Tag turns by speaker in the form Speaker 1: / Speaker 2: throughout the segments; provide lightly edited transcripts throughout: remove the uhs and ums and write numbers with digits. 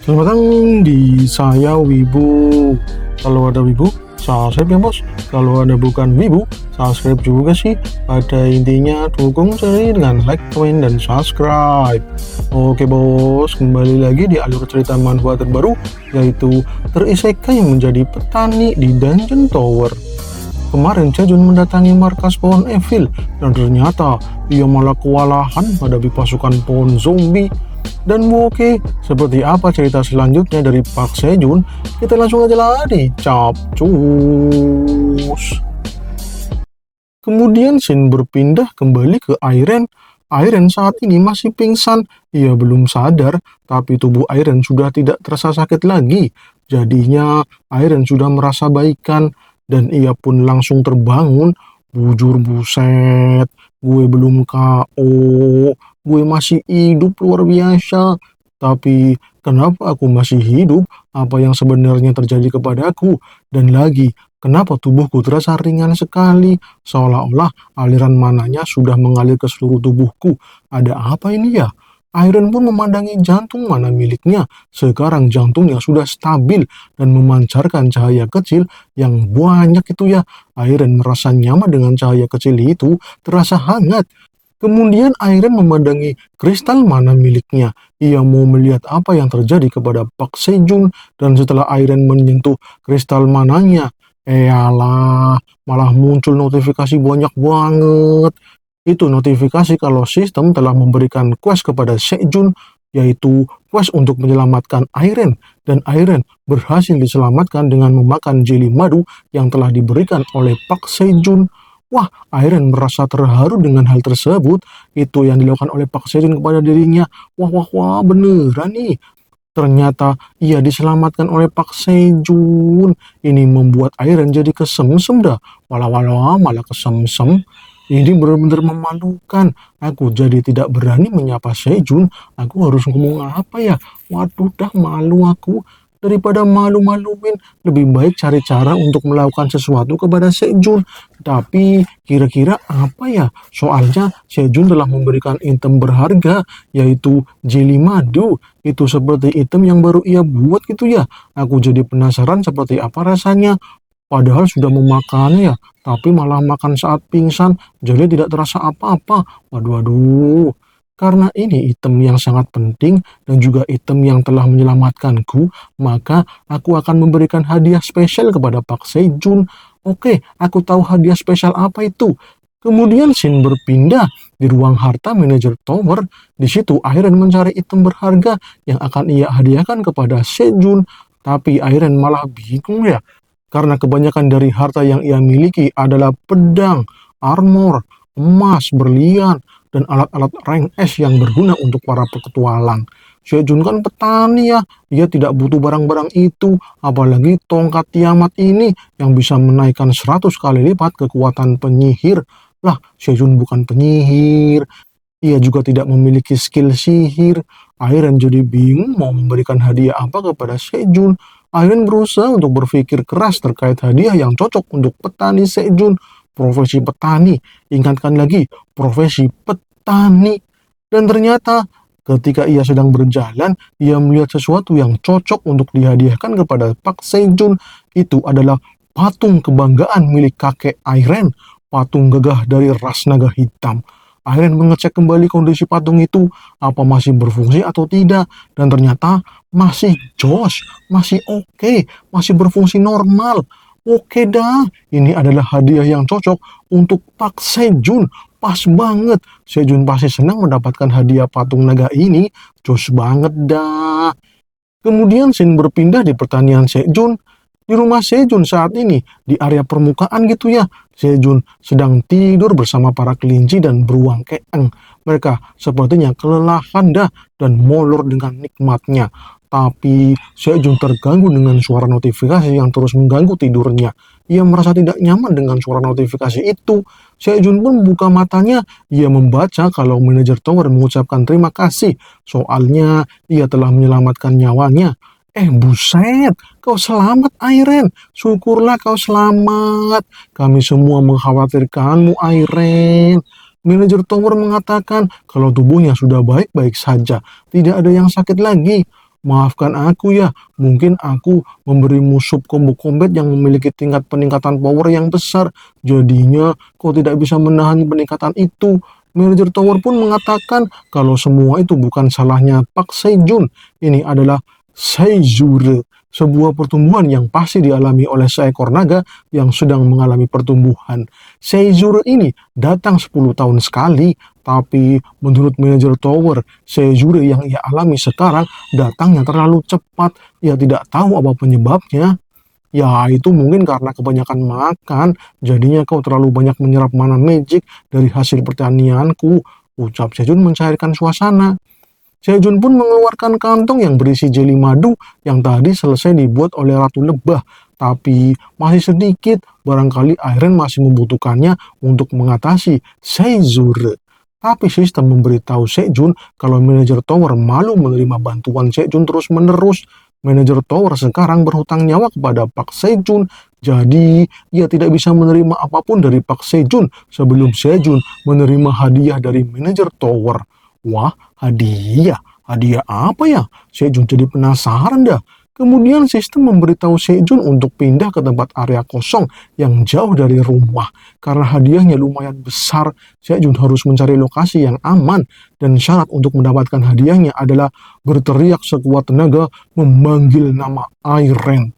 Speaker 1: Selamat datang di Saya Wibu. Kalau ada Wibu, subscribe ya bos. Kalau ada bukan Wibu, subscribe juga sih. Pada intinya dukung saya dengan like, komen, dan subscribe. Oke bos, kembali lagi di alur cerita manhwa terbaru, yaitu terisekai menjadi petani di Dungeon Tower. Kemarin Sejun mendatangi markas pohon Evil, dan ternyata ia malah kewalahan menghadapi pasukan pohon zombie. Dan oke, seperti apa cerita selanjutnya dari Park Sejun? Kita langsung aja lah di capcus. Kemudian Shin berpindah kembali ke Airen. Airen saat ini masih pingsan. Ia belum sadar, tapi tubuh Airen sudah tidak terasa sakit lagi. Jadinya Airen sudah merasa baikan, dan ia pun langsung terbangun. Bujur buset, gue belum KO, gue masih hidup luar biasa. Tapi kenapa aku masih hidup? Apa yang sebenarnya terjadi kepadaku? Dan lagi, kenapa tubuhku terasa ringan sekali? Seolah-olah aliran mananya sudah mengalir ke seluruh tubuhku. Ada apa ini ya? Iron pun memandangi jantung mana miliknya. Sekarang jantungnya sudah stabil dan memancarkan cahaya kecil yang banyak itu ya. Iron merasa nyaman dengan cahaya kecil itu, terasa hangat. Kemudian Iron memandangi kristal mana miliknya. Ia mau melihat apa yang terjadi kepada Park Sejun, dan setelah Iron menyentuh kristal mananya, eyalah, malah muncul notifikasi banyak banget. Itu notifikasi kalau sistem telah memberikan quest kepada Sejun, yaitu quest untuk menyelamatkan Airen, dan Airen berhasil diselamatkan dengan memakan jeli madu yang telah diberikan oleh Park Sejun. Wah, Airen merasa terharu dengan hal tersebut. Itu yang dilakukan oleh Park Sejun kepada dirinya. Wah, wah, wah, beneran nih. Ternyata ia diselamatkan oleh Park Sejun. Ini membuat Airen jadi kesemsem dah. Walah, walah, malah kesemsem. Ini benar-benar memalukan. Aku jadi tidak berani menyapa Sejun. Aku harus ngomong apa ya? Waduh, dah malu aku. Daripada malu-maluin, lebih baik cari cara untuk melakukan sesuatu kepada Sejun. Tapi kira-kira apa ya? Soalnya Sejun telah memberikan item berharga, yaitu jeli madu. Itu seperti item yang baru ia buat gitu ya. Aku jadi penasaran seperti apa rasanya. Padahal sudah memakannya ya, tapi malah makan saat pingsan, jadi tidak terasa apa-apa. Waduh, waduh. Karena ini item yang sangat penting dan juga item yang telah menyelamatkanku, maka aku akan memberikan hadiah spesial kepada Park Sejun. Oke, aku tahu hadiah spesial apa itu. Kemudian Shin berpindah di ruang harta manajer tower. Di situ Iron mencari item berharga yang akan ia hadiahkan kepada Sejun. Tapi Iron malah bingung ya, karena kebanyakan dari harta yang ia miliki adalah pedang, armor, emas, berlian, dan alat-alat rank S yang berguna untuk para petualang. Sejun kan petani ya, ia tidak butuh barang-barang itu, apalagi tongkat Tiamat ini yang bisa menaikkan 100 kali lipat kekuatan penyihir. Lah, Sejun bukan penyihir, ia juga tidak memiliki skill sihir. Iron jadi bingung mau memberikan hadiah apa kepada Sejun. Iron berusaha untuk berpikir keras terkait hadiah yang cocok untuk petani Sejun. Profesi petani, ingatkan lagi, profesi petani. Dan ternyata ketika ia sedang berjalan, ia melihat sesuatu yang cocok untuk dihadiahkan kepada Park Sejun. Itu adalah patung kebanggaan milik kakek Iron, patung gagah dari ras naga hitam. Iron mengecek kembali kondisi patung itu, apa masih berfungsi atau tidak, dan ternyata masih jos, masih oke, masih berfungsi normal. Oke dah, ini adalah hadiah yang cocok untuk Park Sejun. Pas banget, Sejun pasti senang mendapatkan hadiah patung naga ini. Jos banget dah. Kemudian Shin berpindah di pertanian Sejun. Di rumah Sejun saat ini, di area permukaan gitu ya, Sejun sedang tidur bersama para kelinci dan beruang keeng. Mereka sepertinya kelelahan dah dan molor dengan nikmatnya. Tapi Sejun terganggu dengan suara notifikasi yang terus mengganggu tidurnya. Ia merasa tidak nyaman dengan suara notifikasi itu. Sejun pun buka matanya. Ia membaca kalau manajer tower mengucapkan terima kasih. Soalnya ia telah menyelamatkan nyawanya. Buset, kau selamat, Airen. Syukurlah kau selamat. Kami semua mengkhawatirkanmu, Airen. Manajer tower mengatakan kalau tubuhnya sudah baik-baik saja. Tidak ada yang sakit lagi. Maafkan aku ya, mungkin aku memberimu sub combo combat yang memiliki tingkat peningkatan power yang besar. Jadinya kau tidak bisa menahan peningkatan itu. Manajer tower pun mengatakan kalau semua itu bukan salahnya Pak Sejun. Ini adalah Seizure, sebuah pertumbuhan yang pasti dialami oleh seekor naga yang sedang mengalami pertumbuhan. Seizure ini datang 10 tahun sekali, tapi menurut manajer tower, seizure yang ia alami sekarang datangnya terlalu cepat. Ia tidak tahu apa penyebabnya. Ya, itu mungkin karena kebanyakan makan, jadinya kau terlalu banyak menyerap mana magic dari hasil pertanianku, ucap Sejun mencairkan suasana. Sejun pun mengeluarkan kantong yang berisi jeli madu yang tadi selesai dibuat oleh Ratu Lebah, tapi masih sedikit, barangkali Iron masih membutuhkannya untuk mengatasi seizure. Tapi sistem memberitahu Sejun kalau manajer tower malu menerima bantuan Sejun terus-menerus. Manajer tower sekarang berhutang nyawa kepada Pak Sejun, jadi ia tidak bisa menerima apapun dari Pak Sejun sebelum Sejun menerima hadiah dari manajer tower. Wah, hadiah? Hadiah apa ya? Sejun jadi penasaran dah. Kemudian sistem memberitahu Sejun untuk pindah ke tempat area kosong yang jauh dari rumah. Karena hadiahnya lumayan besar, Sejun harus mencari lokasi yang aman. Dan syarat untuk mendapatkan hadiahnya adalah berteriak sekuat tenaga memanggil nama Airen.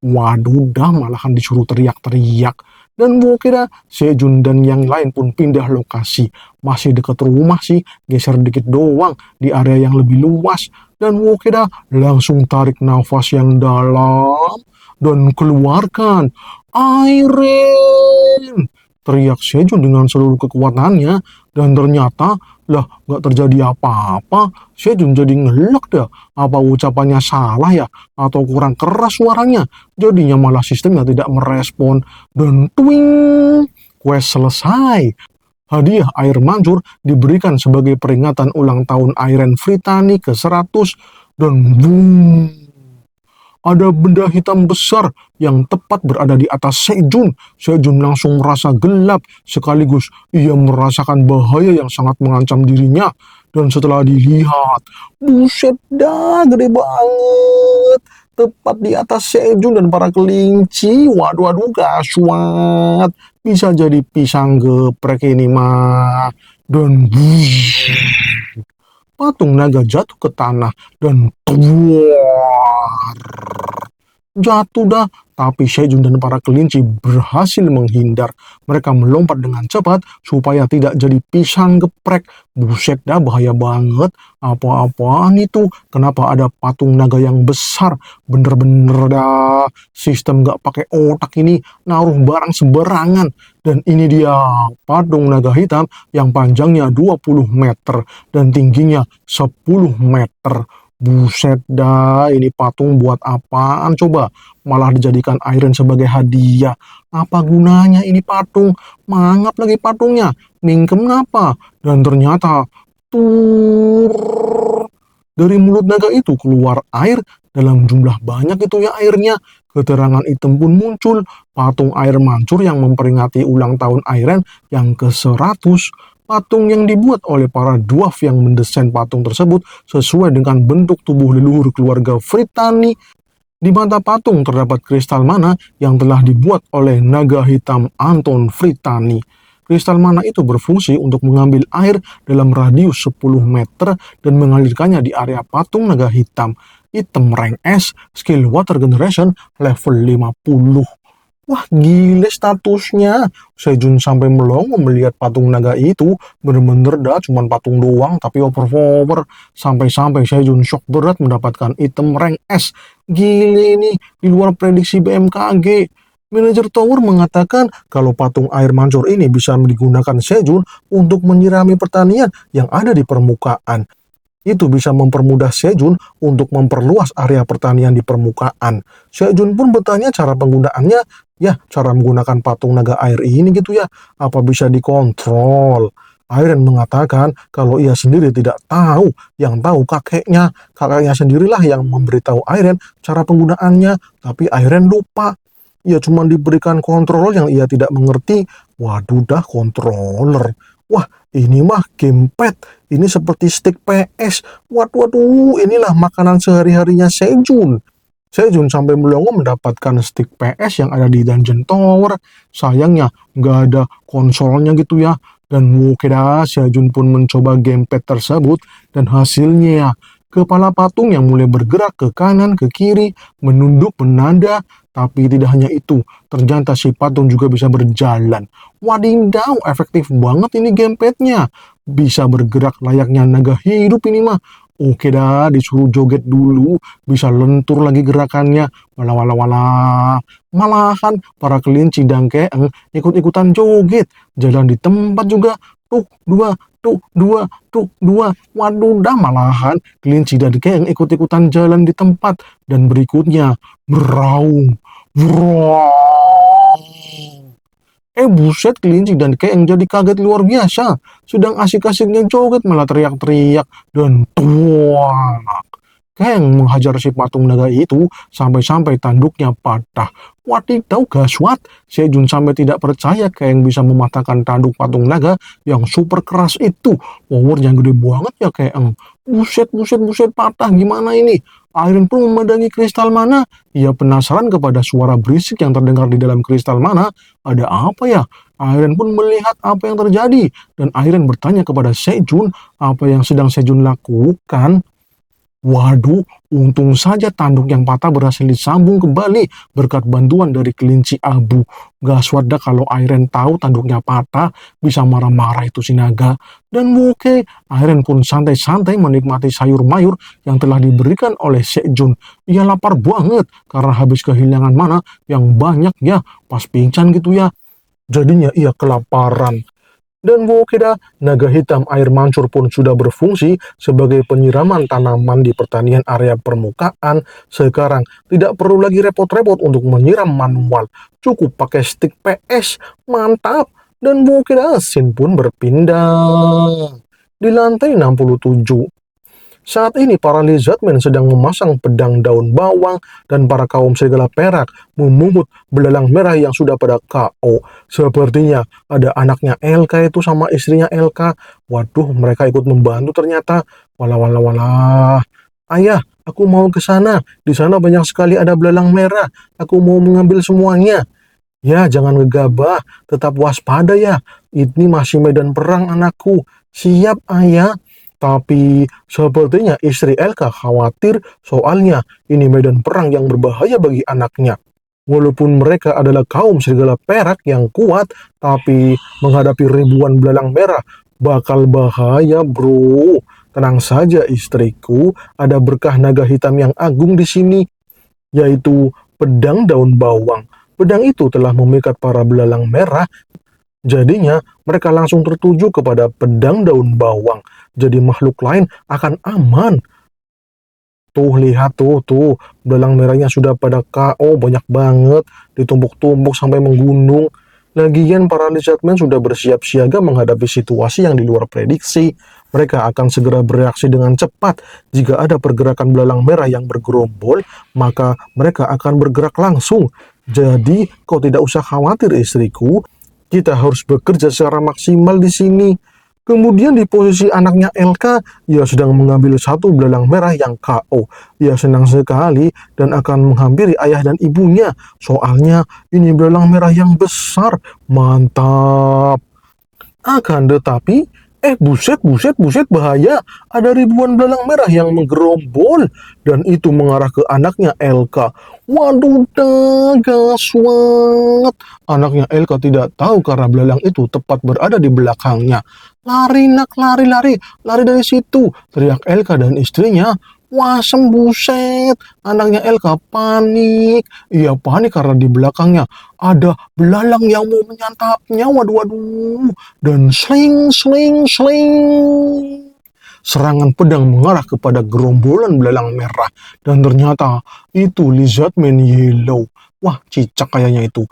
Speaker 1: Waduh, dah malahan disuruh teriak-teriak. Dan gua kira Sejun dan yang lain pun pindah lokasi. Masih dekat rumah sih, geser dikit doang di area yang lebih luas. Dan gua kira langsung tarik nafas yang dalam dan keluarkan Airen. Teriak Sejun dengan seluruh kekuatannya. Dan ternyata lah nggak terjadi apa-apa. Sejun jadi ngelek dah. Apa ucapannya salah ya? Atau kurang keras suaranya? Jadinya malah sistemnya tidak merespon. Dan twing, quest selesai. Hadiah air mancur diberikan sebagai peringatan ulang tahun Airen Fritani ke-100. Dan boom, ada benda hitam besar yang tepat berada di atas Sejun. Sejun langsung merasa gelap, sekaligus ia merasakan bahaya yang sangat mengancam dirinya. Dan setelah dilihat, buset dah, gede banget. Tepat di atas Sejun dan para kelinci. Waduh, waduh, gaswat. Bisa jadi pisang geprek ini mah. Dan patung naga jatuh ke tanah dan jatuh dah. Tapi Sejun dan para kelinci berhasil menghindar. Mereka melompat dengan cepat supaya tidak jadi pisang geprek. Buset dah, bahaya banget. Apa-apaan itu? Kenapa ada patung naga yang besar? Bener-bener dah, sistem gak pakai otak ini, naruh barang sembarangan. Dan ini dia patung naga hitam yang panjangnya 20 meter dan tingginya 10 meter. Buset dah, ini patung buat apaan coba? Malah dijadikan Airen sebagai hadiah. Apa gunanya ini patung? Mangap lagi patungnya. Mingkem ngapa? Dan ternyata, dari mulut naga itu keluar air dalam jumlah banyak itu ya airnya. Keterangan hitam pun muncul. Patung air mancur yang memperingati ulang tahun Airen yang ke-100. Patung yang dibuat oleh para dwarf yang mendesain patung tersebut sesuai dengan bentuk tubuh leluhur keluarga Fritani. Di mata patung terdapat kristal mana yang telah dibuat oleh naga hitam Anton Fritani. Kristal mana itu berfungsi untuk mengambil air dalam radius 10 meter dan mengalirkannya di area patung naga hitam. Item rank S, skill water generation level 50. Wah, gile statusnya. Sejun sampai melongo melihat patung naga itu. Bener-bener dah cuman patung doang tapi over-power. Sampai-sampai Sejun shock berat mendapatkan item rank S. Gile ini, di luar prediksi BMKG. Manajer tower mengatakan kalau patung air mancur ini bisa digunakan Sejun untuk menyirami pertanian yang ada di permukaan. Itu bisa mempermudah Sejun untuk memperluas area pertanian di permukaan. Sejun pun bertanya cara penggunaannya, ya cara menggunakan patung naga air ini gitu ya, apa bisa dikontrol. Airen mengatakan kalau ia sendiri tidak tahu, yang tahu kakeknya. Kakeknya sendirilah yang memberitahu Airen cara penggunaannya, tapi Airen lupa. Ia cuma diberikan kontrol yang ia tidak mengerti. Waduh dah, controller. Wah, ini mah gamepad. Ini seperti stick PS. Waduh, inilah makanan sehari-harinya Sejun. Sejun sampai melongo mendapatkan stick PS yang ada di Dungeon Tower. Sayangnya, nggak ada konsolnya gitu ya. Dan wukeda, Sejun pun mencoba gamepad tersebut. Dan hasilnya, kepala patung yang mulai bergerak ke kanan, ke kiri, menunduk, menanda. Tapi tidak hanya itu, ternyata si patung juga bisa berjalan. Wadidaw, efektif banget ini gamepadnya. Bisa bergerak layaknya naga hidup ini mah. Oke dah, disuruh joget dulu, bisa lentur lagi gerakannya. Walah, walah, walah. Malahan para kelinci dan keeng ikut-ikutan joget. Jalan di tempat juga. Tuh, dua, tuh, dua, tuh, dua. Waduh, dah malahan kelinci dan keeng ikut-ikutan jalan di tempat. Dan berikutnya, meraung. Wow. Buset, kelinci dan keeng jadi kaget luar biasa. Sedang asik-asiknya joget malah teriak-teriak. Dan tuak. Keeng menghajar si patung naga itu sampai-sampai tanduknya patah. Wadidaw, gaswat. Sejun sampai tidak percaya Keeng bisa mematahkan tanduk patung naga yang super keras itu. Powernya gede banget ya Keeng. Buset, buset, buset, patah gimana ini? Airin pun memandangi kristal mana. Ia penasaran kepada suara berisik yang terdengar di dalam kristal mana. Ada apa ya? Airin pun melihat apa yang terjadi. Dan Airin bertanya kepada Sejun apa yang sedang Sejun lakukan. Waduh, untung saja tanduk yang patah berhasil disambung kembali berkat bantuan dari kelinci abu. Gaswat dah kalau Airen tahu tanduknya patah, bisa marah-marah itu si naga. Dan oke, Airen pun santai-santai menikmati sayur mayur yang telah diberikan oleh Sejun. Ia lapar banget karena habis kehilangan mana yang banyak ya, pas pingsan gitu ya. Jadinya ia kelaparan. Dan wokeda, naga hitam air mancur pun sudah berfungsi sebagai penyiraman tanaman di pertanian area permukaan. Sekarang tidak perlu lagi repot-repot untuk menyiram manual. Cukup pakai stick PS. Mantap. Dan wokeda, scene pun berpindah. Di lantai 67. Saat ini para lizardmen sedang memasang pedang daun bawang dan para kaum serigala perak memungut belalang merah yang sudah pada KO. Sepertinya ada anaknya Elka itu sama istrinya Elka. Waduh, mereka ikut membantu ternyata. Walah, walah, walah. Ayah, aku mau ke sana. Di sana banyak sekali ada belalang merah. Aku mau mengambil semuanya. Ya, jangan gegabah. Tetap waspada ya. Ini masih medan perang anakku. Siap, ayah. Tapi sepertinya istri Elka khawatir soalnya ini medan perang yang berbahaya bagi anaknya. Walaupun mereka adalah kaum serigala perak yang kuat, tapi menghadapi ribuan belalang merah bakal bahaya, bro. Tenang saja istriku, ada berkah naga hitam yang agung di sini, yaitu pedang daun bawang. Pedang itu telah memikat para belalang merah. Jadinya, mereka langsung tertuju kepada pedang daun bawang. Jadi makhluk lain akan aman. Tuh, lihat tuh. Belalang merahnya sudah pada KO, banyak banget. Ditumpuk-tumpuk sampai menggunung. Lagian para lizardmen sudah bersiap siaga menghadapi situasi yang di luar prediksi. Mereka akan segera bereaksi dengan cepat. Jika ada pergerakan belalang merah yang bergerombol, maka mereka akan bergerak langsung. Jadi, kau tidak usah khawatir istriku. Kita harus bekerja secara maksimal di sini. Kemudian di posisi anaknya Elka, ia sedang mengambil satu belalang merah yang KO. Ia senang sekali dan akan menghampiri ayah dan ibunya. Soalnya ini belalang merah yang besar. Mantap. Akan tetapi, buset, bahaya. Ada ribuan belalang merah yang menggerombol. Dan itu mengarah ke anaknya Elka. Waduh, gaswat. Anaknya Elka tidak tahu karena belalang itu tepat berada di belakangnya. Lari nak, lari dari situ. Teriak Elka dan istrinya. Wah, sembuset. Anaknya Elka panik. Ia panik karena di belakangnya ada belalang yang mau menyantapnya. Waduh. Dan sling. Serangan pedang mengarah kepada gerombolan belalang merah. Dan ternyata itu lizardman yellow. Wah, cicak kayaknya itu.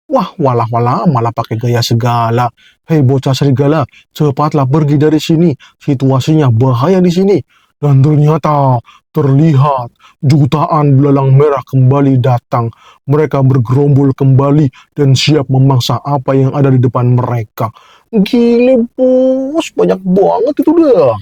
Speaker 1: Wah, walah, malah pakai gaya segala. Hei bocah serigala, cepatlah pergi dari sini. Situasinya bahaya di sini. Dan ternyata terlihat jutaan belalang merah kembali datang. Mereka bergerombol kembali dan siap memangsa apa yang ada di depan mereka. Gile bos, banyak banget itu dah.